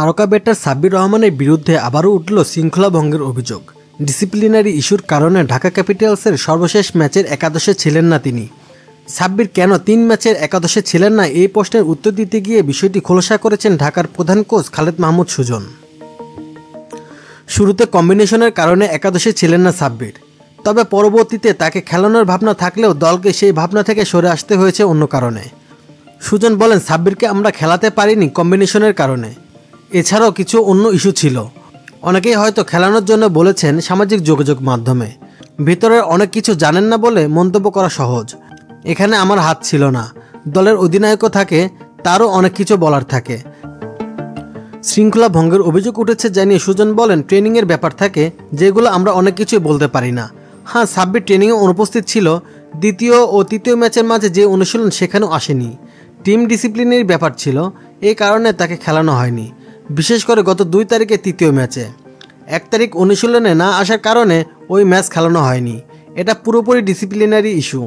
তারকা ব্যাটার সাব্বির রহমানের বিরুদ্ধে আবারও উঠল শৃঙ্খলা ভঙ্গের অভিযোগ। ডিসিপ্লিনারি ইস্যুর কারণে ঢাকা ক্যাপিটালসের সর্বশেষ ম্যাচের একাদশে ছিলেন না তিনি। সাব্বির কেন 3 ম্যাচের একাদশে ছিলেন না, এই প্রশ্নের উত্তর দিতে গিয়ে বিষয়টি খোলসা করেছেন ঢাকার প্রধান কোচ খালেদ মাহমুদ সুজন। শুরুতে কম্বিনেশনের কারণে একাদশে ছিলেন না সাব্বির, তবে পরবর্তীতে তাকে খেলানোর ভাবনা থাকলেও দলকে সেই ভাবনা থেকে সরে আসতে হয়েছে অন্য কারণে। সুজন বলেন, সাব্বিরকে আমরা খেলাতে পারিনি কম্বিনেশনের কারণে, এছাড়াও কিছু অন্য ইস্যু ছিল। অনেকেই হয়তো খেলানোর জন্য বলেছেন সামাজিক যোগাযোগ মাধ্যমে, ভিতরের অনেক কিছু জানেন না বলে মন্তব্য করা সহজ। এখানে আমার হাত ছিল না, দলের অধিনায়কও থাকে, তারও অনেক কিছু বলার থাকে। শৃঙ্খলা ভঙ্গের অভিযোগ উঠেছে জানিয়ে সুজন বলেন, ট্রেনিংয়ের ব্যাপার থাকে যেগুলো আমরা অনেক কিছুই বলতে পারি না। হ্যাঁ, সাব্বির ট্রেনিংয়ে অনুপস্থিত ছিল, দ্বিতীয় ও তৃতীয় ম্যাচের মাঝে যে অনুশীলন সেখানেও আসেনি। টিম ডিসিপ্লিনের ব্যাপার ছিল, এই কারণে তাকে খেলানো হয়নি, বিশেষ করে গত 2 তারিখে তৃতীয় ম্যাচে। 1 তারিখ অনুশীলনে না আসার কারণে ওই ম্যাচ খেলানো হয়নি। এটা পুরোপুরি ডিসিপ্লিনারি ইস্যু।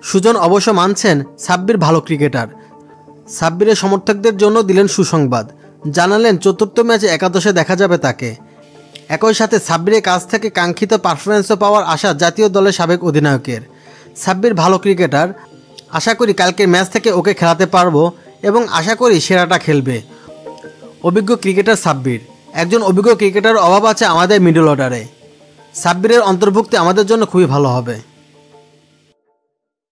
সুজন অবশ্য মানছেন সাব্বির ভালো ক্রিকেটার। সাব্বিরের সমর্থকদের জন্য দিলেন সুসংবাদ, জানালেন 4র্থ ম্যাচে একাদশে দেখা যাবে তাকে। একই সাথে সাব্বিরের কাছ থেকে কাঙ্ক্ষিত পারফরম্যান্সও পাওয়ার আশা জাতীয় দলের সাবেক অধিনায়কের। সাব্বির ভালো ক্রিকেটার, আশা করি কালকের ম্যাচ থেকে ওকে খেলাতে পারবো এবং আশা করি সেরাটা খেলবে। অভিজ্ঞ ক্রিকেটার সাব্বির, একজন অভিজ্ঞ ক্রিকেটার অভাব আছে আমাদের মিডল অর্ডারে। সাব্বিরের অন্তর্ভুক্তি আমাদের জন্য খুবই ভালো হবে।